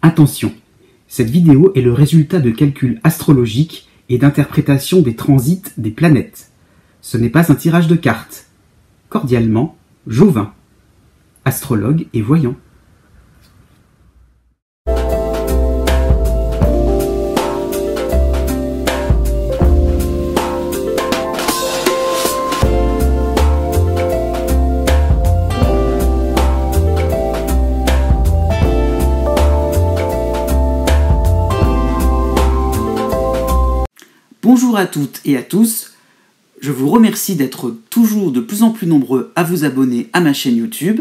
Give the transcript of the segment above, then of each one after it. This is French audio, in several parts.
Attention, cette vidéo est le résultat de calculs astrologiques et d'interprétation des transits des planètes. Ce n'est pas un tirage de cartes. Cordialement, Jovin, astrologue et voyant. Bonjour à toutes et à tous, je vous remercie d'être toujours de plus en plus nombreux à vous abonner à ma chaîne YouTube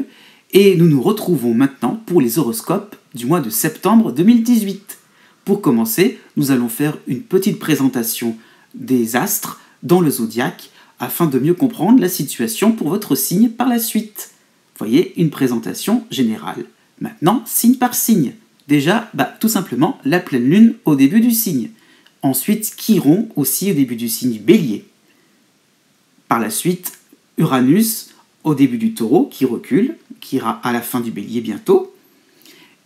et nous nous retrouvons maintenant pour les horoscopes du mois de septembre 2018. Pour commencer, nous allons faire une petite présentation des astres dans le zodiaque afin de mieux comprendre la situation pour votre signe par la suite. Voyez, une présentation générale. Maintenant, signe par signe. Déjà, tout simplement la pleine lune au début du signe. Ensuite, Chiron, aussi au début du signe Bélier. Par la suite, Uranus, au début du Taureau, qui recule, qui ira à la fin du Bélier bientôt.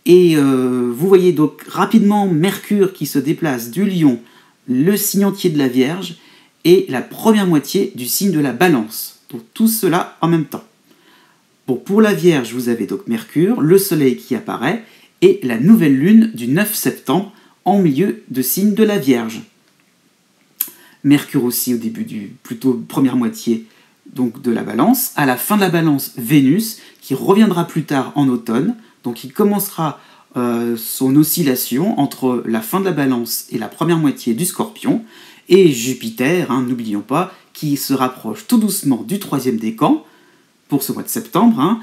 Et vous voyez donc rapidement Mercure qui se déplace du Lion, le signe entier de la Vierge, et la première moitié du signe de la Balance. Donc tout cela en même temps. Bon, pour la Vierge, vous avez donc Mercure, le Soleil qui apparaît, et la nouvelle lune du 9 septembre, en milieu de signe de la Vierge. Mercure aussi au début plutôt première moitié donc de la Balance. À la fin de la Balance, Vénus, qui reviendra plus tard en automne, donc il commencera son oscillation entre la fin de la Balance et la première moitié du Scorpion, et Jupiter, n'oublions pas, qui se rapproche tout doucement du troisième décan pour ce mois de septembre.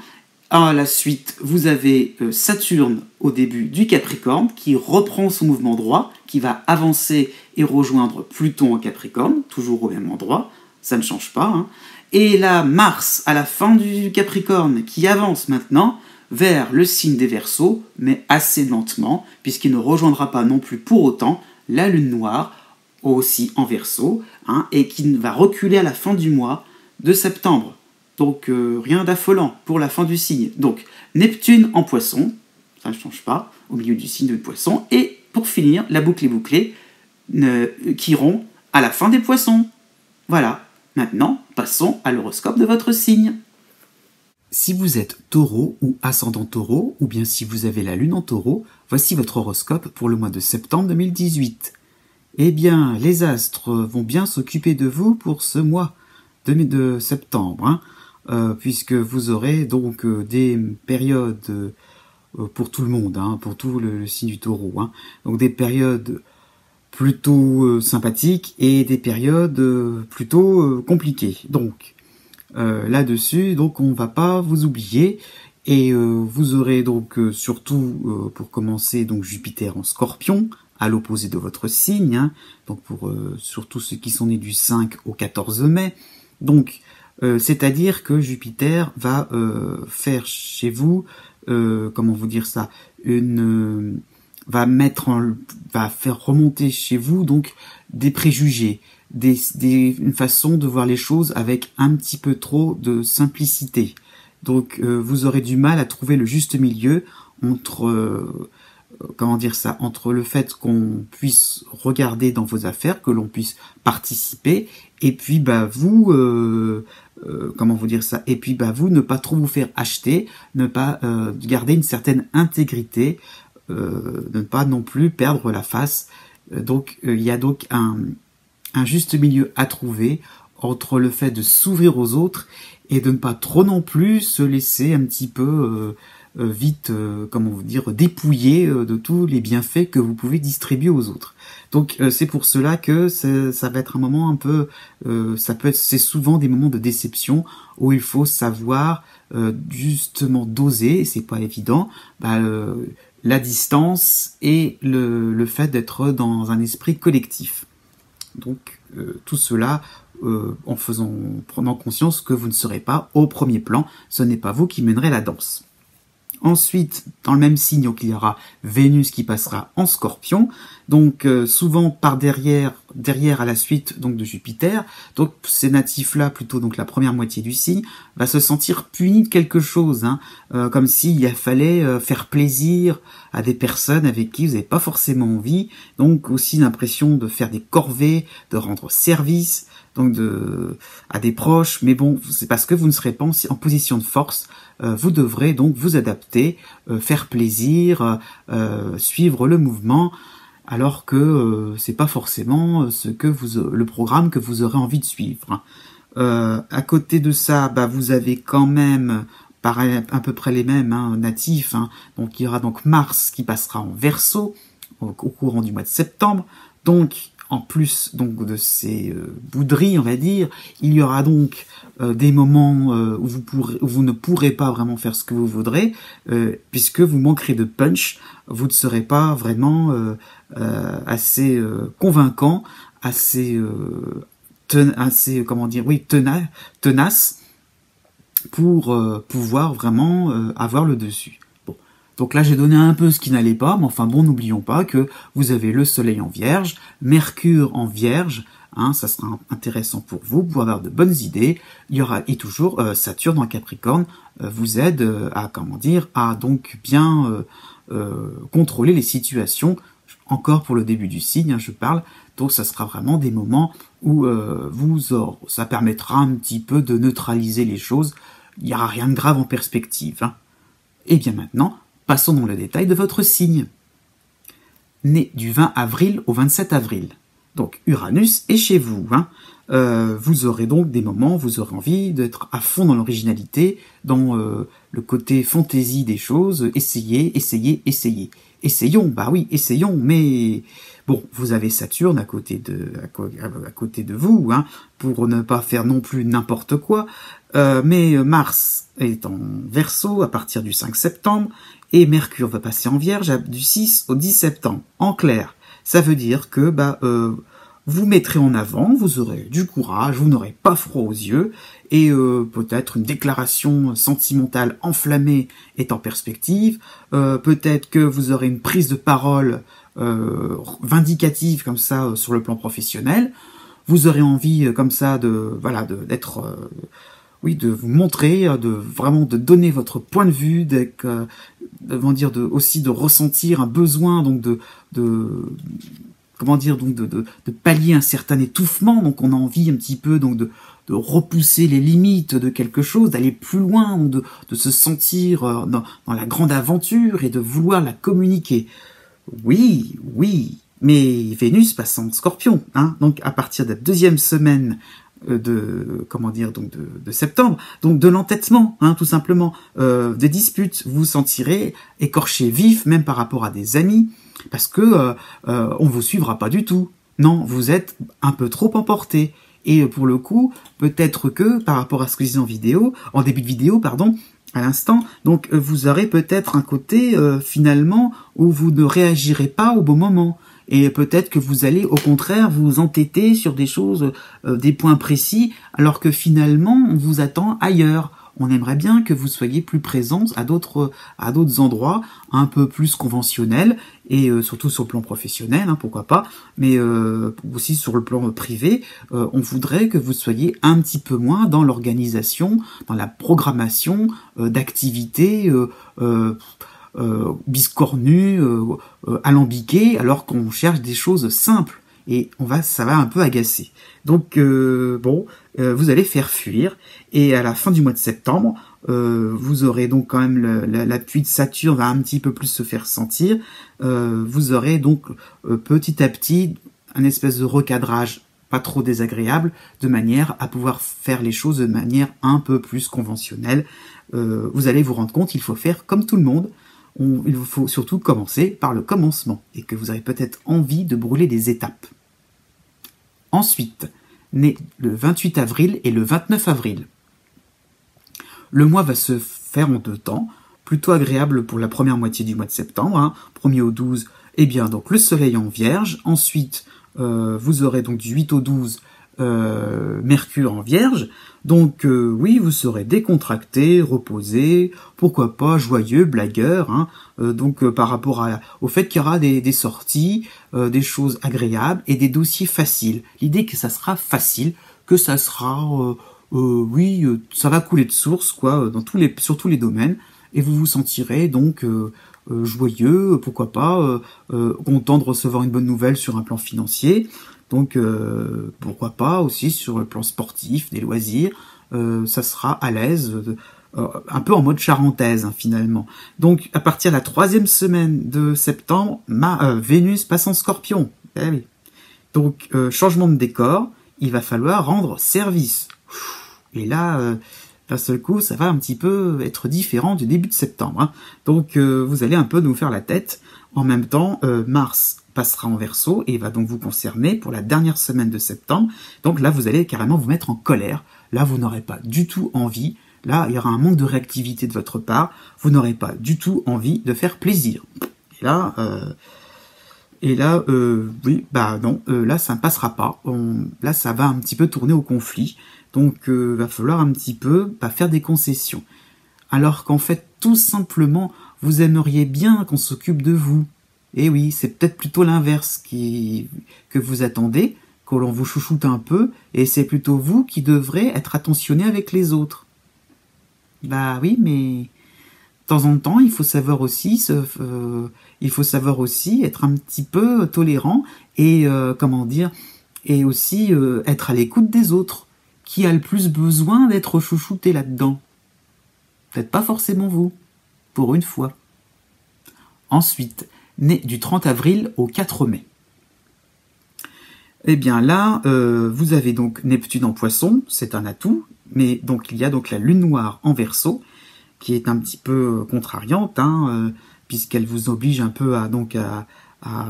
À la suite, vous avez Saturne au début du Capricorne qui reprend son mouvement droit, qui va avancer et rejoindre Pluton en Capricorne, toujours au même endroit, ça ne change pas. Et là, Mars à la fin du Capricorne qui avance maintenant vers le signe des Verseaux, mais assez lentement, puisqu'il ne rejoindra pas non plus pour autant la Lune Noire, aussi en Verseau, et qui va reculer à la fin du mois de septembre. Donc rien d'affolant pour la fin du signe. Donc Neptune en Poisson, ça ne change pas, au milieu du signe de Poisson. Et pour finir, la boucle est bouclée, Chiron à la fin des Poissons. Voilà, maintenant passons à l'horoscope de votre signe. Si vous êtes Taureau ou ascendant Taureau, ou bien si vous avez la lune en Taureau, voici votre horoscope pour le mois de septembre 2018. Eh bien, les astres vont bien s'occuper de vous pour ce mois de septembre, puisque vous aurez donc des périodes pour tout le monde, pour tout le signe du Taureau, donc des périodes plutôt sympathiques et des périodes plutôt compliquées. Donc là-dessus, donc on va pas vous oublier, et vous aurez donc surtout pour commencer donc Jupiter en Scorpion à l'opposé de votre signe, donc pour surtout ceux qui sont nés du 5 au 14 mai. Donc, c'est-à-dire que Jupiter va faire chez vous, comment vous dire ça, va faire remonter chez vous donc des préjugés, une façon de voir les choses avec un petit peu trop de simplicité. Donc, vous aurez du mal à trouver le juste milieu entre entre le fait qu'on puisse regarder dans vos affaires, que l'on puisse participer, et puis vous ne pas trop vous faire acheter, ne pas garder une certaine intégrité, ne pas non plus perdre la face. Donc il y a donc un juste milieu à trouver entre le fait de s'ouvrir aux autres et de ne pas trop non plus se laisser un petit peu vite, dépouiller de tous les bienfaits que vous pouvez distribuer aux autres. Donc c'est pour cela que ça va être un moment un peu, c'est souvent des moments de déception où il faut savoir justement doser, c'est pas évident, la distance et le fait d'être dans un esprit collectif. Donc tout cela en prenant conscience que vous ne serez pas au premier plan, ce n'est pas vous qui mènerez la danse. Ensuite, dans le même signe, il y aura Vénus qui passera en Scorpion. Donc, souvent par derrière, derrière à la suite donc de Jupiter. Donc ces natifs-là, plutôt donc la première moitié du signe, va se sentir puni de quelque chose, hein, comme s'il fallait faire plaisir à des personnes avec qui vous n'avez pas forcément envie. Donc aussi l'impression de faire des corvées, de rendre service, donc à des proches. Mais bon, c'est parce que vous ne serez pas en position de force. Vous devrez donc vous adapter, faire plaisir, suivre le mouvement, alors que c'est pas forcément le programme que vous aurez envie de suivre. À côté de ça, vous avez quand même à peu près les mêmes natifs. Donc il y aura donc Mars qui passera en Verseau au courant du mois de septembre. Donc en plus donc de ces bouderies, on va dire, il y aura donc des moments où vous ne pourrez pas vraiment faire ce que vous voudrez, puisque vous manquerez de punch, vous ne serez pas vraiment assez convaincant, assez tenace pour pouvoir vraiment avoir le dessus. Bon. Donc là, j'ai donné un peu ce qui n'allait pas, mais enfin bon, n'oublions pas que vous avez le Soleil en Vierge, Mercure en Vierge, ça sera intéressant pour vous avoir de bonnes idées. Il y aura et toujours Saturne en Capricorne vous aide à donc bien contrôler les situations. Encore pour le début du signe, je parle. Donc ça sera vraiment des moments où ça permettra un petit peu de neutraliser les choses. Il n'y aura rien de grave en perspective. Et bien maintenant, passons dans le détail de votre signe. Né du 20 avril au 27 avril. Donc Uranus est chez vous. Vous aurez donc des moments où vous aurez envie d'être à fond dans l'originalité, dans le côté fantaisie des choses. Essayez. Essayons, oui, essayons, mais bon, vous avez Saturne à côté de vous, pour ne pas faire non plus n'importe quoi. Mais Mars est en Verseau à partir du 5 septembre, et Mercure va passer en Vierge du 6 au 10 septembre. En clair, ça veut dire que vous mettrez en avant, vous aurez du courage, vous n'aurez pas froid aux yeux, et peut-être une déclaration sentimentale enflammée est en perspective, peut-être que vous aurez une prise de parole vindicative comme ça sur le plan professionnel, vous aurez envie comme ça de vous montrer, de donner votre point de vue, aussi de ressentir un besoin donc de pallier un certain étouffement. Donc on a envie un petit peu donc de repousser les limites de quelque chose, d'aller plus loin, de se sentir dans la grande aventure et de vouloir la communiquer. Oui, mais Vénus passe en Scorpion, donc à partir de la deuxième semaine de septembre, donc de l'entêtement, tout simplement, des disputes, vous vous sentirez écorché vif, même par rapport à des amis, parce que on vous suivra pas du tout. Non, vous êtes un peu trop emporté. Et pour le coup, peut-être que par rapport à ce que je disais en début de vidéo, à l'instant, donc vous aurez peut-être un côté finalement où vous ne réagirez pas au bon moment. Et peut-être que vous allez au contraire vous entêter sur des choses, des points précis, alors que finalement on vous attend ailleurs. On aimerait bien que vous soyez plus présents à d'autres endroits, un peu plus conventionnels, et surtout sur le plan professionnel, pourquoi pas, mais aussi sur le plan privé, on voudrait que vous soyez un petit peu moins dans l'organisation, dans la programmation d'activités biscornues, alambiquées, alors qu'on cherche des choses simples. Et ça va un peu agacer. Donc vous allez faire fuir, et à la fin du mois de septembre, vous aurez donc quand même l'appui de Saturne va un petit peu plus se faire sentir. Vous aurez donc petit à petit un espèce de recadrage pas trop désagréable, de manière à pouvoir faire les choses de manière un peu plus conventionnelle. Vous allez vous rendre compte, il faut faire comme tout le monde. Il faut surtout commencer par le commencement, et que vous avez peut-être envie de brûler des étapes. Ensuite, né le 28 avril et le 29 avril. Le mois va se faire en 2 temps, plutôt agréable pour la première moitié du mois de septembre, 1er au 12, donc le soleil en Vierge. Ensuite, vous aurez donc du 8 au 12 Mercure en Vierge. Donc oui, vous serez décontracté, reposé, pourquoi pas joyeux, blagueur. Hein. Donc par rapport au fait qu'il y aura des sorties, des choses agréables et des dossiers faciles. L'idée que ça sera facile, que ça sera, oui, ça va couler de source, quoi, sur tous les domaines. Et vous vous sentirez donc joyeux, pourquoi pas, content de recevoir une bonne nouvelle sur un plan financier. Donc pourquoi pas aussi sur le plan sportif, des loisirs, ça sera à l'aise, un peu en mode charentaise hein, finalement. Donc à partir de la 3e semaine de septembre, Vénus passe en Scorpion. Eh oui. Donc changement de décor, il va falloir rendre service. Et là, d'un seul coup, ça va un petit peu être différent du début de septembre. Hein. Donc vous allez un peu nous faire la tête. En même temps, Mars passera en Verseau et va donc vous concerner pour la dernière semaine de septembre. Donc là, vous allez carrément vous mettre en colère. Là, vous n'aurez pas du tout envie. Là, il y aura un manque de réactivité de votre part. Vous n'aurez pas du tout envie de faire plaisir. Et là, oui, bah non, là, ça ne passera pas. Là, ça va un petit peu tourner au conflit. Donc, va falloir un petit peu faire des concessions. Alors qu'en fait, tout simplement, vous aimeriez bien qu'on s'occupe de vous. Et oui, c'est peut-être plutôt l'inverse que vous attendez, que l'on vous chouchoute un peu, et c'est plutôt vous qui devrez être attentionné avec les autres. Bah oui, mais de temps en temps, il faut savoir aussi être un petit peu tolérant et et aussi être à l'écoute des autres. Qui a le plus besoin d'être chouchouté là-dedans? Peut-être pas forcément vous, pour une fois. Ensuite, né du 30 avril au 4 mai. Eh bien là, vous avez donc Neptune en Poisson, c'est un atout, mais donc il y a donc la Lune noire en Verseau, qui est un petit peu contrariante, hein, puisqu'elle vous oblige un peu à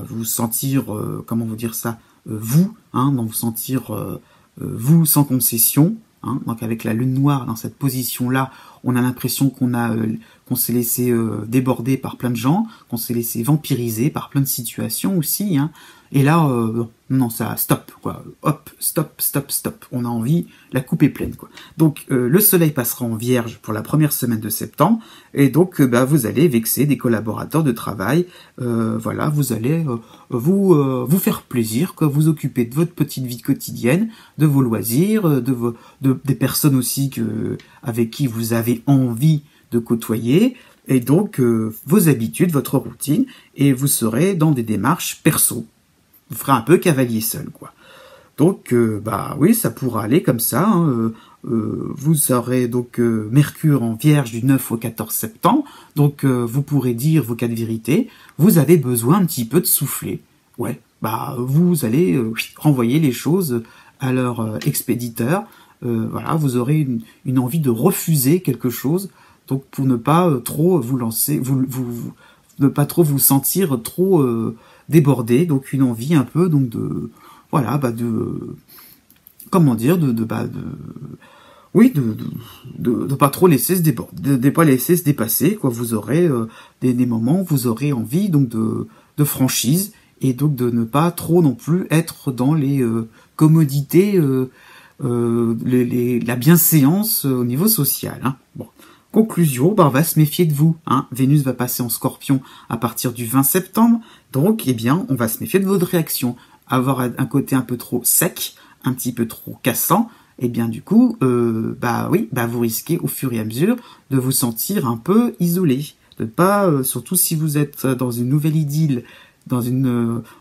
vous sentir, comment vous dire ça, vous, hein, donc vous sentir vous sans concession. Hein, donc avec la Lune noire dans cette position-là, on a l'impression qu'on s'est laissé déborder par plein de gens, qu'on s'est laissé vampiriser par plein de situations aussi. Hein. Et là, non, ça stop, quoi. Hop, stop. On a envie, la coupe est pleine, quoi. Donc le Soleil passera en Vierge pour la première semaine de septembre, et donc vous allez vexer des collaborateurs de travail. Voilà, vous allez vous faire plaisir, quoi. Vous occuper de votre petite vie quotidienne, de vos loisirs, des personnes aussi avec qui vous avez envie de côtoyer, et donc vos habitudes, votre routine, et vous serez dans des démarches perso. Vous ferez un peu cavalier seul, quoi. Donc, oui, ça pourra aller comme ça. Hein. Vous aurez donc Mercure en Vierge du 9 au 14 septembre. Donc, vous pourrez dire vos 4 vérités. Vous avez besoin un petit peu de souffler. Ouais, vous allez renvoyer les choses à leur expéditeur. Voilà, vous aurez une envie de refuser quelque chose. Donc, pour ne pas trop vous lancer, ne pas trop vous sentir trop débordé, donc une envie un peu donc de pas trop laisser se déborder, de pas laisser se dépasser, quoi. Vous aurez des moments où vous aurez envie donc de franchise, et donc de ne pas trop non plus être dans les commodités, la bienséance au niveau social. Hein. Bon. Conclusion, on va se méfier de vous. Hein. Vénus va passer en Scorpion à partir du 20 septembre, donc on va se méfier de votre réaction. Avoir un côté un peu trop sec, un petit peu trop cassant, et bien du coup, vous risquez au fur et à mesure de vous sentir un peu isolé, de pas, surtout si vous êtes dans une nouvelle idylle,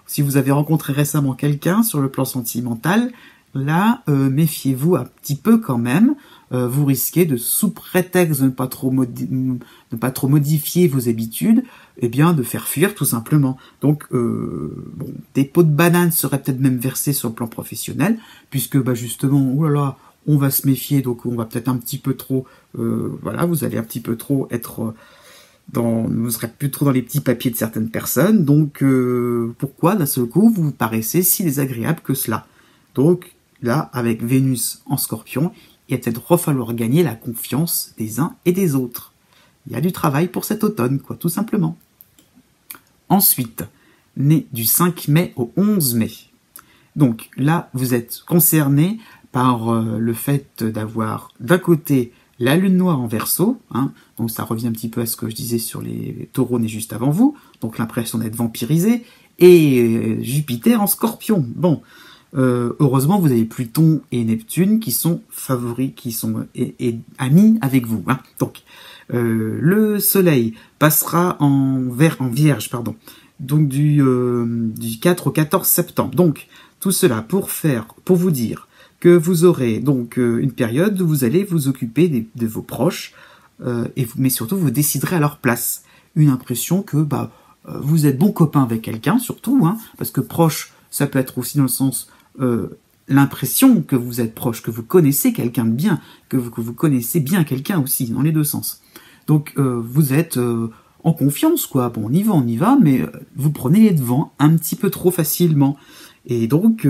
si vous avez rencontré récemment quelqu'un sur le plan sentimental, là, méfiez-vous un petit peu quand même. Vous risquez sous prétexte de ne pas trop modifier vos habitudes, de faire fuir tout simplement. Donc, des pots de banane seraient peut-être même versés sur le plan professionnel, puisque justement, on va se méfier, donc on va peut-être un petit peu trop, vous allez un petit peu trop être vous serez plus trop dans les petits papiers de certaines personnes. Donc, pourquoi d'un seul coup vous paraissez si désagréable que cela? Donc là, avec Vénus en Scorpion, il va peut-être falloir gagner la confiance des uns et des autres. Il y a du travail pour cet automne, quoi, tout simplement. Ensuite, né du 5 mai au 11 mai. Donc là, vous êtes concerné par le fait d'avoir d'un côté la lune noire en Verseau, hein, donc ça revient un petit peu à ce que je disais sur les taureaux nés juste avant vous, donc l'impression d'être vampirisé, et Jupiter en Scorpion. Bon, heureusement vous avez Pluton et Neptune qui sont favoris, qui sont et amis avec vous. Hein. Donc le Soleil passera en Vierge, pardon. Donc du 4 au 14 septembre. Donc tout cela pour vous dire que vous aurez donc une période où vous allez vous occuper de vos proches, mais surtout vous déciderez à leur place. Une impression que vous êtes bon copain avec quelqu'un, surtout, hein, parce que proche, ça peut être aussi dans le sens l'impression que vous êtes proche, que vous connaissez quelqu'un de bien, que vous connaissez bien quelqu'un aussi, dans les deux sens. Donc vous êtes en confiance, quoi. Bon, on y va, mais vous prenez les devants un petit peu trop facilement. Et donc,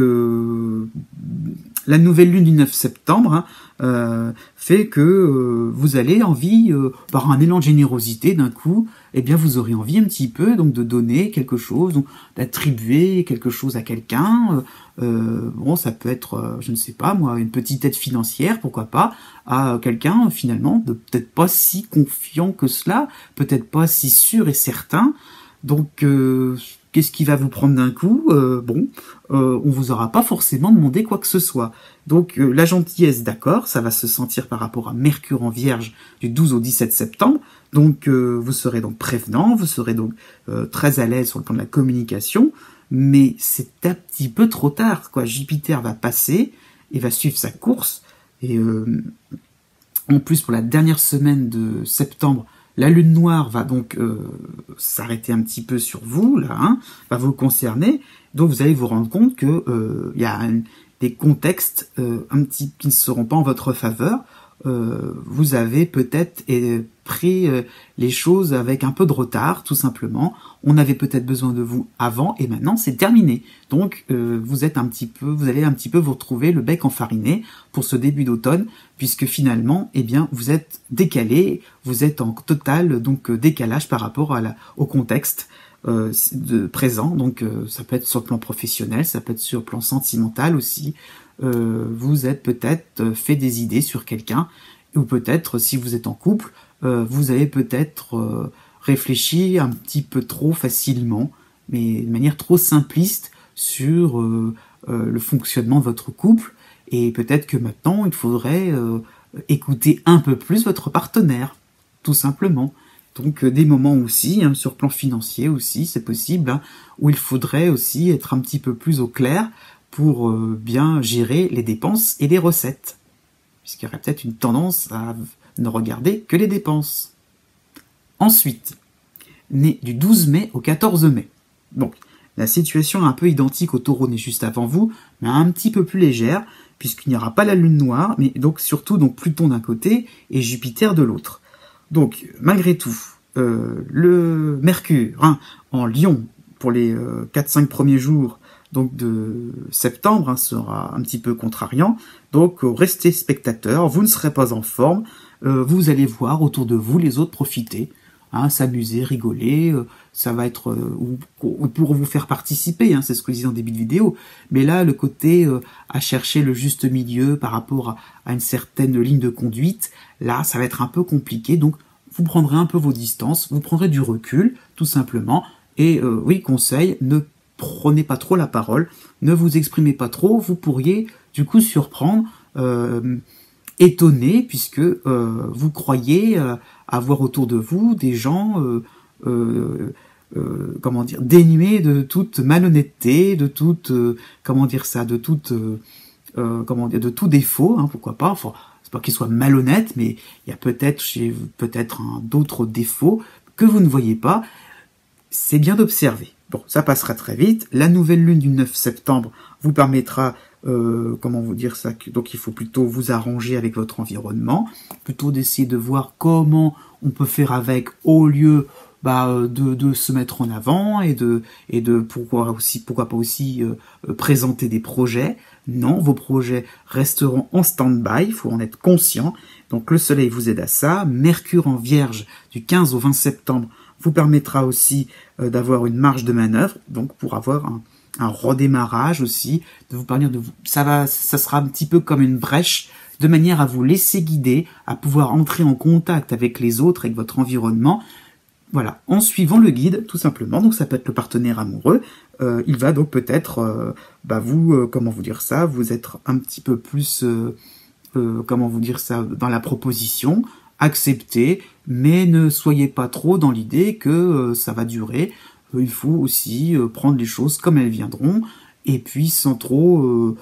la nouvelle lune du 9 septembre fait que vous allez envie, par un élan de générosité d'un coup, eh bien vous aurez envie un petit peu donc de donner quelque chose, d'attribuer quelque chose à quelqu'un. Bon, ça peut être, je ne sais pas moi, une petite aide financière, pourquoi pas, à quelqu'un finalement de peut-être pas si confiant que cela, peut-être pas si sûr et certain. Donc qu'est-ce qui va vous prendre d'un coup? On vous aura pas forcément demandé quoi que ce soit. Donc la gentillesse, d'accord, ça va se sentir par rapport à Mercure en Vierge du 12 au 17 septembre. Donc vous serez donc prévenant, vous serez donc très à l'aise sur le plan de la communication, mais c'est un petit peu trop tard, quoi. Jupiter va passer et va suivre sa course. Et en plus, pour la dernière semaine de septembre, la lune noire va donc s'arrêter un petit peu sur vous, là, hein, va vous concerner. Donc vous allez vous rendre compte que y a des contextes qui ne seront pas en votre faveur. Vous avez peut-être pris les choses avec un peu de retard, tout simplement. On avait peut-être besoin de vous avant et maintenant c'est terminé. Donc vous allez un petit peu vous retrouver le bec enfariné pour ce début d'automne, puisque finalement, eh bien, vous êtes décalé, vous êtes en total donc décalage par rapport au contexte présent. Donc ça peut être sur le plan professionnel, ça peut être sur le plan sentimental aussi. Vous êtes peut-être fait des idées sur quelqu'un, ou peut-être si vous êtes en couple, vous avez peut-être réfléchi un petit peu trop facilement, mais de manière trop simpliste sur le fonctionnement de votre couple, et peut-être que maintenant il faudrait écouter un peu plus votre partenaire, tout simplement. Donc des moments aussi, hein, sur le plan financier aussi, c'est possible, hein, où il faudrait aussi être un petit peu plus au clair pour bien gérer les dépenses et les recettes. Puisqu'il y aurait peut-être une tendance à ne regarder que les dépenses. Ensuite, né du 12 mai au 14 mai. Donc, la situation est un peu identique au taureau né juste avant vous, mais un petit peu plus légère, puisqu'il n'y aura pas la lune noire, mais donc surtout donc Pluton d'un côté et Jupiter de l'autre. Donc, malgré tout, le Mercure, hein, en Lion, pour les 4-5 premiers jours, donc de septembre, hein, sera un petit peu contrariant. Donc restez spectateurs, vous ne serez pas en forme, vous allez voir autour de vous les autres profiter, hein, s'amuser, rigoler, ça va être pour vous faire participer, hein, c'est ce que je disais en début de vidéo. Mais là, le côté à chercher le juste milieu par rapport à une certaine ligne de conduite, là, ça va être un peu compliqué. Donc vous prendrez un peu vos distances, vous prendrez du recul, tout simplement. Et oui, conseil, ne prenez pas trop la parole, ne vous exprimez pas trop, vous pourriez du coup surprendre, étonner, puisque vous croyez avoir autour de vous des gens, comment dire, dénués de toute malhonnêteté, de toute, comment dire ça, de toute, comment dire, de tout défaut, hein, pourquoi pas, enfin, c'est pas qu'ils soient malhonnêtes, mais il y a peut-être d'autres défauts que vous ne voyez pas. C'est bien d'observer. Bon, ça passera très vite. La nouvelle lune du 9 septembre vous permettra, comment vous dire ça, donc il faut plutôt vous arranger avec votre environnement, plutôt d'essayer de voir comment on peut faire avec au lieu de se mettre en avant et de pourquoi pas aussi présenter des projets. Non, vos projets resteront en stand-by, il faut en être conscient. Donc le soleil vous aide à ça. Mercure en Vierge du 15 au 20 septembre vous permettra aussi d'avoir une marge de manœuvre, donc pour avoir un redémarrage aussi, de vous parler ça sera un petit peu comme une brèche, de manière à vous laisser guider, à pouvoir entrer en contact avec les autres, avec votre environnement, voilà, en suivant le guide, tout simplement. Donc ça peut être le partenaire amoureux, il va donc peut-être, comment vous dire ça, vous être un petit peu plus, comment vous dire ça, dans la proposition, accepter, mais ne soyez pas trop dans l'idée que ça va durer. Il faut aussi prendre les choses comme elles viendront, et puis sans trop,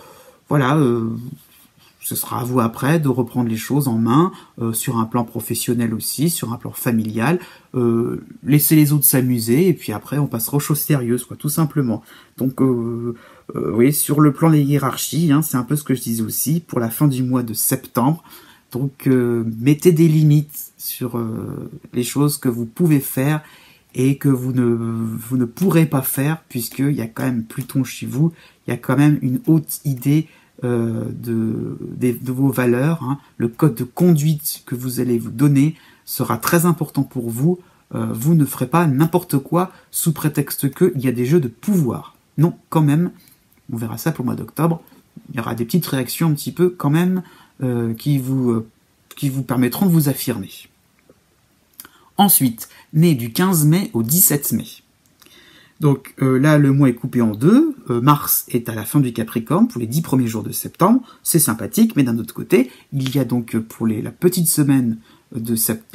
ce sera à vous après de reprendre les choses en main, sur un plan professionnel aussi, sur un plan familial, laisser les autres s'amuser, et puis après on passera aux choses sérieuses, quoi, tout simplement. Donc, oui, sur le plan des hiérarchies, hein, c'est un peu ce que je disais aussi, pour la fin du mois de septembre. Donc, mettez des limites sur les choses que vous pouvez faire et que vous ne pourrez pas faire, puisqu'il y a quand même Pluton chez vous, il y a quand même une haute idée de vos valeurs, hein. Le code de conduite que vous allez vous donner sera très important pour vous. Vous ne ferez pas n'importe quoi sous prétexte qu'il y a des jeux de pouvoir. Non, quand même, on verra ça pour le mois d'octobre, il y aura des petites réactions un petit peu quand même qui vous permettront de vous affirmer. Ensuite, né du 15 mai au 17 mai. Donc là, le mois est coupé en deux. Mars est à la fin du Capricorne pour les 10 premiers jours de septembre. C'est sympathique, mais d'un autre côté, il y a donc pour la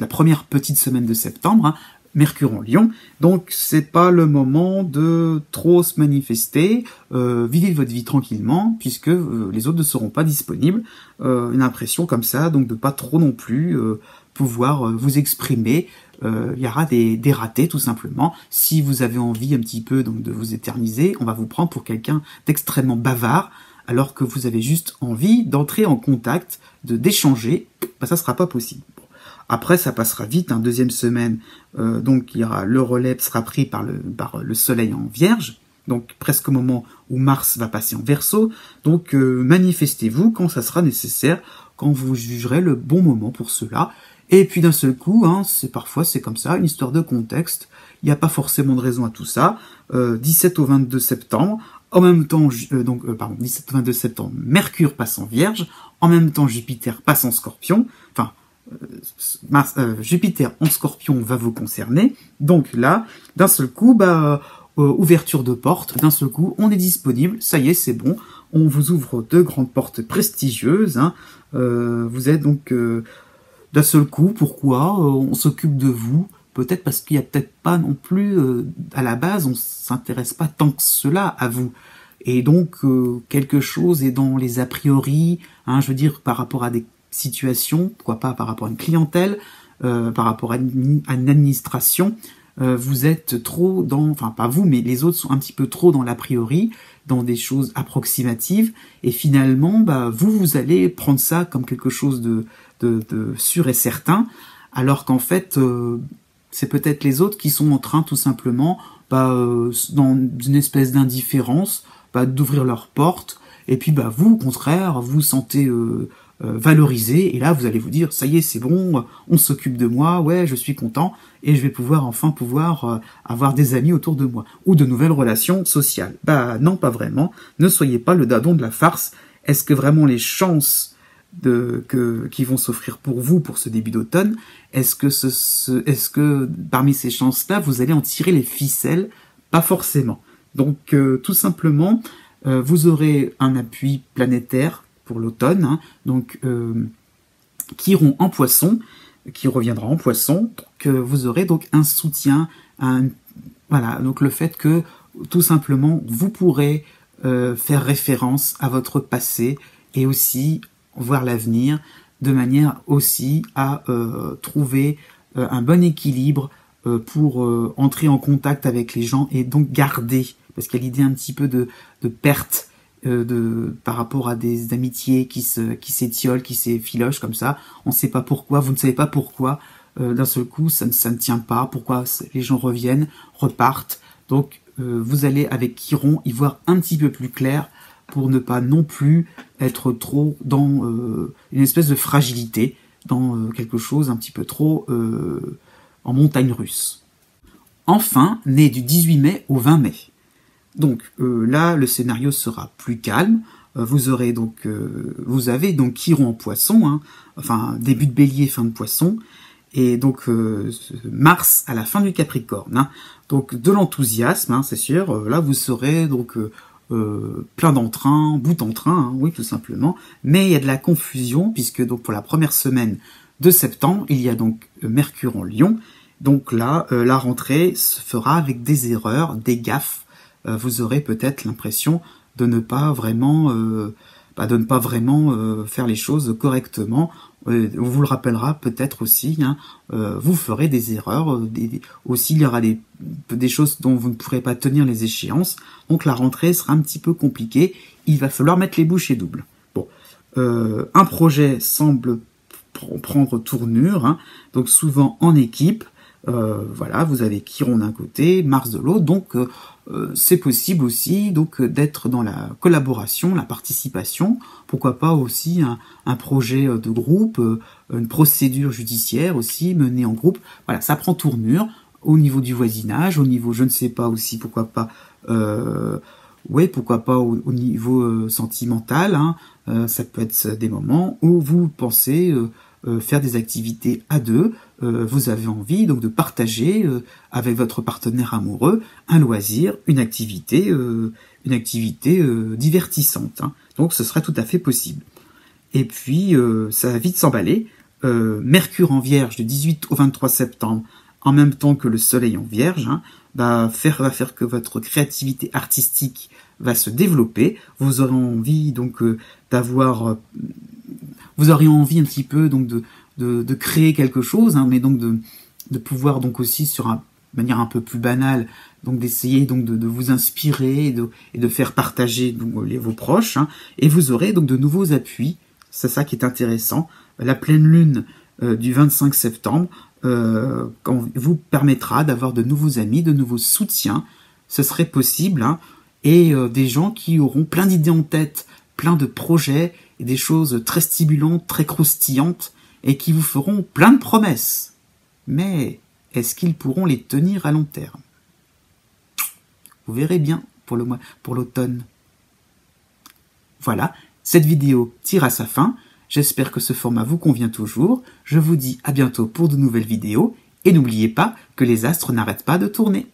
première petite semaine de septembre, hein, Mercure en Lion. Donc c'est pas le moment de trop se manifester. Vivez votre vie tranquillement, puisque les autres ne seront pas disponibles. Une impression comme ça, donc de pas trop non plus pouvoir vous exprimer. Il y aura des ratés tout simplement. Si vous avez envie un petit peu donc de vous éterniser, on va vous prendre pour quelqu'un d'extrêmement bavard, alors que vous avez juste envie d'entrer en contact, d'échanger, ça sera pas possible. Bon. Après ça passera vite, hein, deuxième semaine, donc il y aura le relais sera pris par le soleil en Vierge, donc presque au moment où Mars va passer en Verseau, donc manifestez-vous quand ça sera nécessaire, quand vous jugerez le bon moment pour cela. Et puis d'un seul coup, hein, parfois c'est comme ça, une histoire de contexte, il n'y a pas forcément de raison à tout ça. 17 au 22 septembre, en même temps, 17 au 22 septembre, Mercure passe en Vierge, en même temps Jupiter passe en Scorpion, enfin, Jupiter en Scorpion va vous concerner, donc là, d'un seul coup, ouverture de porte, d'un seul coup, on est disponible, ça y est, c'est bon, on vous ouvre de grandes portes prestigieuses, hein, vous êtes donc... d'un seul coup, pourquoi on s'occupe de vous? Peut-être parce qu'il n'y a peut-être pas non plus, à la base, on s'intéresse pas tant que cela à vous. Et donc, quelque chose est dans les a priori, hein, je veux dire, par rapport à des situations, pourquoi pas par rapport à une clientèle, par rapport à une administration, vous êtes trop dans, enfin pas vous, mais les autres sont un petit peu trop dans l'a priori, dans des choses approximatives, et finalement, vous allez prendre ça comme quelque chose de sûr et certain, alors qu'en fait, c'est peut-être les autres qui sont en train tout simplement, dans une espèce d'indifférence, d'ouvrir leurs portes, et puis vous, au contraire, vous vous sentez valorisé, et là vous allez vous dire, ça y est, c'est bon, on s'occupe de moi, ouais, je suis content, et je vais enfin pouvoir avoir des amis autour de moi, ou de nouvelles relations sociales. Non, pas vraiment, ne soyez pas le dindon de la farce. Est-ce que vraiment les chances qui vont s'offrir pour vous pour ce début d'automne, est-ce que parmi ces chances-là, vous allez en tirer les ficelles? Pas forcément. Donc tout simplement, vous aurez un appui planétaire pour l'automne, hein, donc Chiron en Poisson, qui reviendra en Poisson, donc vous aurez donc un soutien, voilà, donc le fait que tout simplement vous pourrez faire référence à votre passé et aussi voir l'avenir, de manière aussi à trouver un bon équilibre pour entrer en contact avec les gens et donc garder, parce qu'il y a l'idée un petit peu de perte par rapport à des amitiés qui s'étiolent, qui s'effilochent comme ça. On ne sait pas pourquoi, vous ne savez pas pourquoi, d'un seul coup ça ne tient pas, pourquoi les gens reviennent, repartent. Donc vous allez avec Chiron y voir un petit peu plus clair, pour ne pas non plus être trop dans une espèce de fragilité, dans quelque chose un petit peu trop en montagne russe. Enfin, né du 18 mai au 20 mai. Donc là, le scénario sera plus calme. Vous avez donc Chiron en Poisson, hein, enfin début de Bélier, fin de Poisson, et donc Mars à la fin du Capricorne. Hein. Donc de l'enthousiasme, hein, c'est sûr. Là, vous serez donc plein d'entrain, bout en train, hein, oui, tout simplement. Mais il y a de la confusion puisque donc pour la première semaine de septembre, il y a donc Mercure en Lion. Donc là, la rentrée se fera avec des erreurs, des gaffes. Vous aurez peut-être l'impression de ne pas vraiment, faire les choses correctement. On vous le rappellera peut-être aussi. Hein, vous ferez des erreurs. Aussi, il y aura des choses dont vous ne pourrez pas tenir les échéances. Donc la rentrée sera un petit peu compliquée. Il va falloir mettre les bouchées doubles. Bon, un projet semble prendre tournure. Hein, donc souvent en équipe. Voilà, vous avez Chiron d'un côté, Mars de l'autre, donc c'est possible aussi donc d'être dans la collaboration, la participation, pourquoi pas aussi un projet de groupe, une procédure judiciaire aussi menée en groupe. Voilà, ça prend tournure au niveau du voisinage, au niveau, je ne sais pas aussi, pourquoi pas au niveau sentimental. Hein, ça peut être des moments où vous pensez faire des activités à deux. Vous avez envie donc de partager avec votre partenaire amoureux un loisir, une activité divertissante. Hein. Donc ce serait tout à fait possible. Et puis ça va vite s'emballer. Mercure en Vierge du 18 au 23 septembre, en même temps que le Soleil en Vierge, hein, va faire que votre créativité artistique va se développer. Vous aurez envie donc vous auriez envie un petit peu donc de créer quelque chose, hein, mais donc de pouvoir donc aussi sur une manière un peu plus banale, donc d'essayer donc de vous inspirer et de faire partager donc vos proches, hein, et vous aurez donc de nouveaux appuis. C'est ça qui est intéressant. La pleine lune du 25 septembre vous permettra d'avoir de nouveaux amis, de nouveaux soutiens. Ce serait possible, hein, et des gens qui auront plein d'idées en tête, plein de projets et des choses très stimulantes, très croustillantes, et qui vous feront plein de promesses. Mais est-ce qu'ils pourront les tenir à long terme? Vous verrez bien pour l'automne. Voilà, cette vidéo tire à sa fin. J'espère que ce format vous convient toujours. Je vous dis à bientôt pour de nouvelles vidéos. Et n'oubliez pas que les astres n'arrêtent pas de tourner.